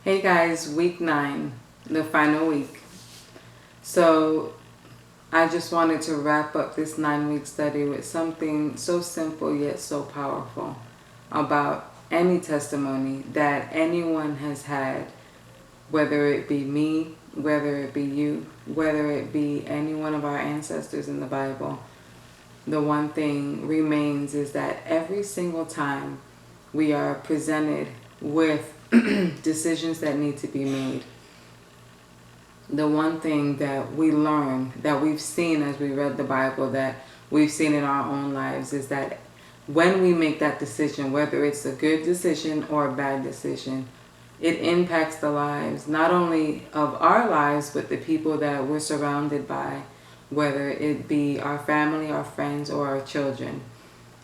Hey guys, week 9, the final week. So I just wanted to wrap up this 9-week study with something so simple yet so powerful about any testimony that anyone has had, whether it be me, whether it be you, whether it be any one of our ancestors in the Bible. The one thing remains is that every single time we are presented with decisions that need to be made, the one thing that we learn, that we've seen as we read the Bible, that we've seen in our own lives, is that when we make that decision, whether it's a good decision or a bad decision, it impacts the lives, not only of our lives, but the people that we're surrounded by, whether it be our family, our friends, or our children.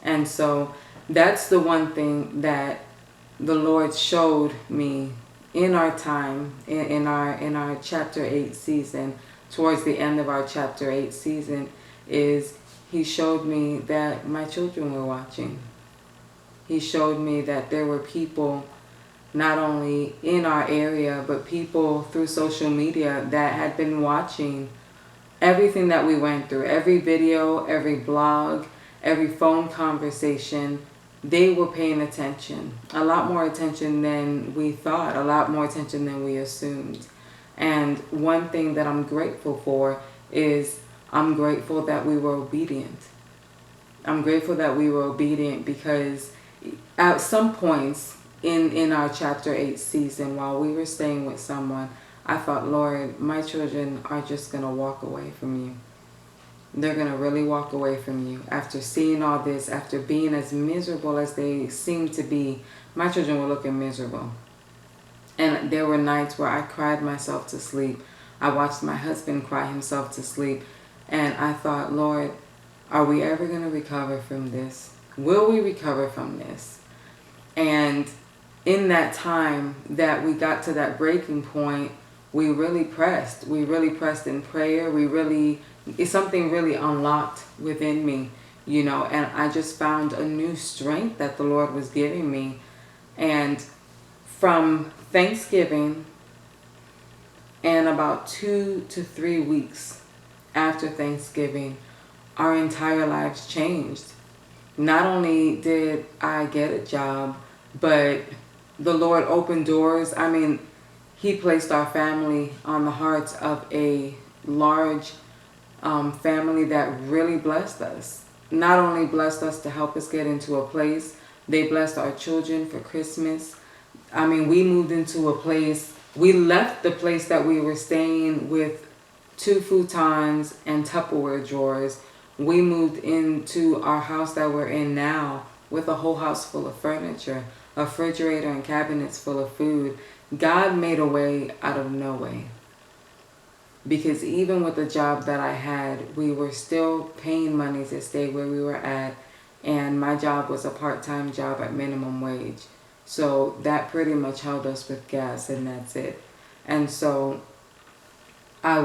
And so that's the one thing that the Lord showed me in our time, in our chapter 8 season, towards the end of our chapter 8 season, is He showed me that my children were watching. He showed me that there were people not only in our area, but people through social media that had been watching everything that we went through, every video, every blog, every phone conversation. They were paying attention, a lot more attention than we thought, a lot more attention than we assumed. And one thing that I'm grateful for is I'm grateful that we were obedient. I'm grateful that we were obedient because at some points in our chapter 8 season, while we were staying with someone, I thought, Lord, my children are just going to walk away from you. They're going to really walk away from you. After seeing all this, after being as miserable as they seem to be, my children were looking miserable. And there were nights where I cried myself to sleep. I watched my husband cry himself to sleep. And I thought, Lord, are we ever going to recover from this? Will we recover from this? And in that time that we got to that breaking point, we really pressed. We really pressed in prayer. Something really unlocked within me, and I just found a new strength that the Lord was giving me. And from Thanksgiving and about 2 to 3 weeks after Thanksgiving, our entire lives changed. Not only did I get a job, but the Lord opened doors. He placed our family on the hearts of a large family that really blessed us. Not only blessed us to help us get into a place, they blessed our children for Christmas. We moved into a place, we left the place that we were staying with 2 futons and Tupperware drawers. We moved into our house that we're in now with a whole house full of furniture, a refrigerator and cabinets full of food. God made a way out of no way. Because even with the job that I had, we were still paying money to stay where we were at. And my job was a part-time job at minimum wage. So that pretty much held us with gas, and that's it. And so I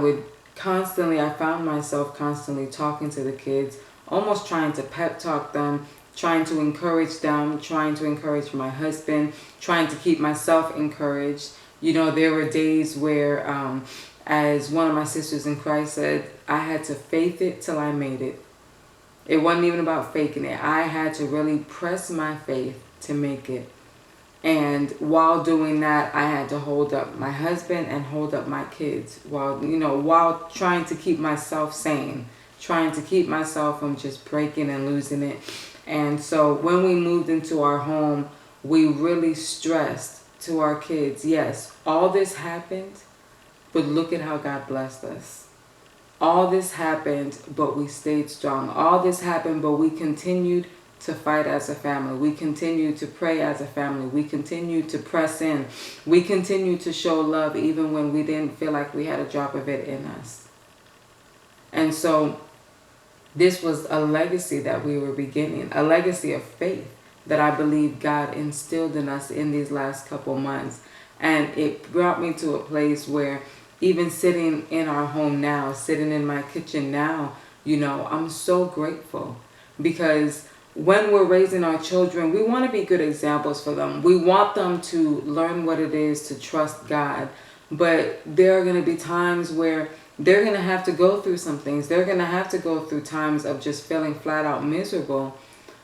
found myself constantly talking to the kids, almost trying to pep talk them, trying to encourage them, trying to encourage my husband, trying to keep myself encouraged. There were days where, as one of my sisters in Christ said, I had to faith it till I made it. It wasn't even about faking it. I had to really press my faith to make it. And while doing that, I had to hold up my husband and hold up my kids while trying to keep myself sane, trying to keep myself from just breaking and losing it. And so when we moved into our home, we really stressed to our kids, yes, all this happened, but look at how God blessed us. All this happened, but we stayed strong. All this happened, but we continued to fight as a family. We continued to pray as a family. We continued to press in. We continued to show love even when we didn't feel like we had a drop of it in us. And so this was a legacy that we were beginning, a legacy of faith that I believe God instilled in us in these last couple months. And it brought me to a place where even sitting in our home now, sitting in my kitchen now, I'm so grateful because when we're raising our children, we want to be good examples for them. We want them to learn what it is to trust God. But there are going to be times where they're going to have to go through some things. They're going to have to go through times of just feeling flat out miserable.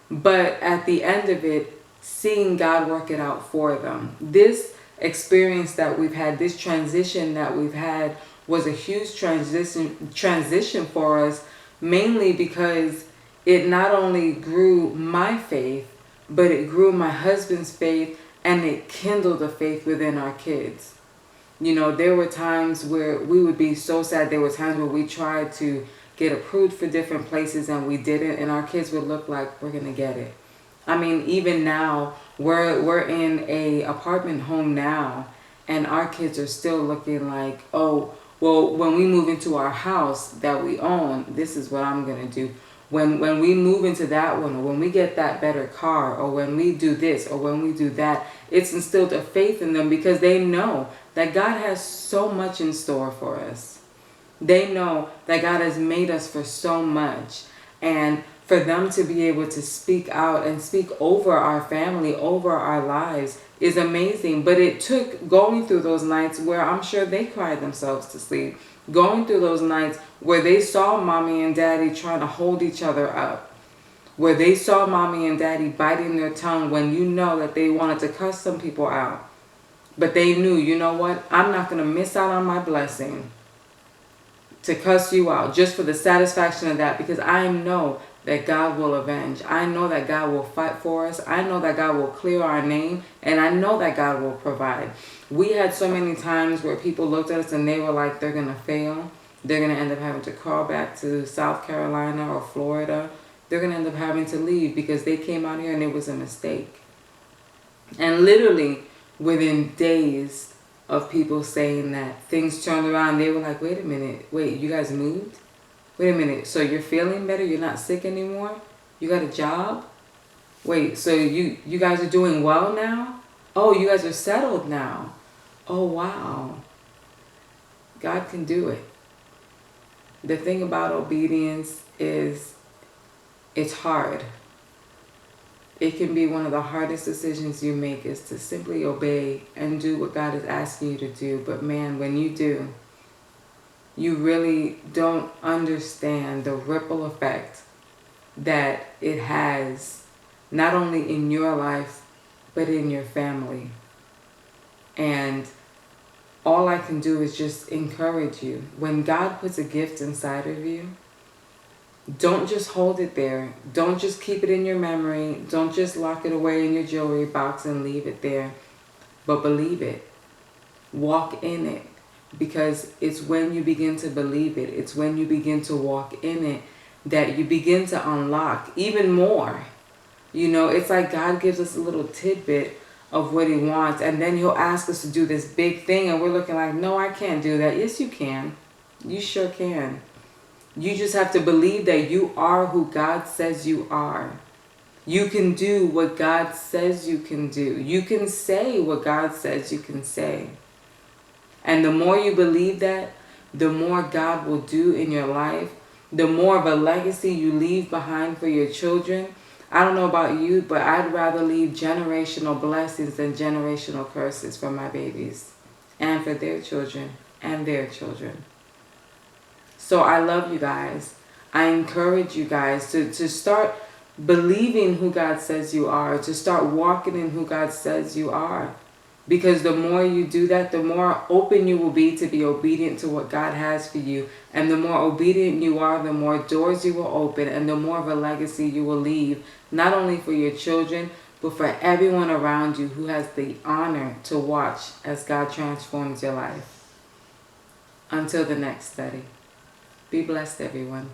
But at the end of it, seeing God work it out for them. This experience that we've had, this transition that we've had, was a huge transition for us, mainly because it not only grew my faith, but it grew my husband's faith, and it kindled the faith within our kids. You know, there were times where we would be so sad. There were times where we tried to get approved for different places and we didn't, and our kids would look like, we're gonna get it. I mean, even now, we're in a apartment home now, and our kids are still looking like, oh, well, when we move into our house that we own, this is what I'm gonna do. When we move into that one, or when we get that better car, or when we do this, or when we do that, it's instilled a faith in them because they know that God has so much in store for us. They know that God has made us for so much. And for them to be able to speak out and speak over our family, over our lives, is amazing. But it took going through those nights where I'm sure they cried themselves to sleep. Going through those nights where they saw mommy and daddy trying to hold each other up. Where they saw mommy and daddy biting their tongue when you know that they wanted to cuss some people out. But they knew, you know what? I'm not going to miss out on my blessing to cuss you out just for the satisfaction of that, because I know that God will avenge. I know that God will fight for us. I know that God will clear our name, and I know that God will provide. We had so many times where people looked at us and they were like, they're going to fail. They're going to end up having to crawl back to South Carolina or Florida. They're going to end up having to leave because they came out here and it was a mistake. And literally within days of people saying that, things turned around. They were like, wait a minute. Wait, you guys moved? Wait a minute. So you're feeling better? You're not sick anymore? You got a job? Wait, so you guys are doing well now? Oh, you guys are settled now. Oh, wow. God can do it. The thing about obedience is it's hard. It can be one of the hardest decisions you make, is to simply obey and do what God is asking you to do. But man, when you do, you really don't understand the ripple effect that it has, not only in your life, but in your family. And all I can do is just encourage you. When God puts a gift inside of you, don't just hold it there. Don't just keep it in your memory. Don't just lock it away in your jewelry box and leave it there. But believe it. Walk in it. Because it's when you begin to believe it, it's when you begin to walk in it, that you begin to unlock even more. You know, it's like God gives us a little tidbit of what he wants, and then he'll ask us to do this big thing, and we're looking like, no, I can't do that. Yes, you can. You sure can. You just have to believe that you are who God says you are. You can do what God says you can do. You can say what God says you can say. And the more you believe that, the more God will do in your life, the more of a legacy you leave behind for your children. I don't know about you, but I'd rather leave generational blessings than generational curses for my babies and for their children and their children. So I love you guys. I encourage you guys to start believing who God says you are, to start walking in who God says you are. Because the more you do that, the more open you will be to be obedient to what God has for you. And the more obedient you are, the more doors you will open, and the more of a legacy you will leave, not only for your children, but for everyone around you who has the honor to watch as God transforms your life. Until the next study, be blessed, everyone.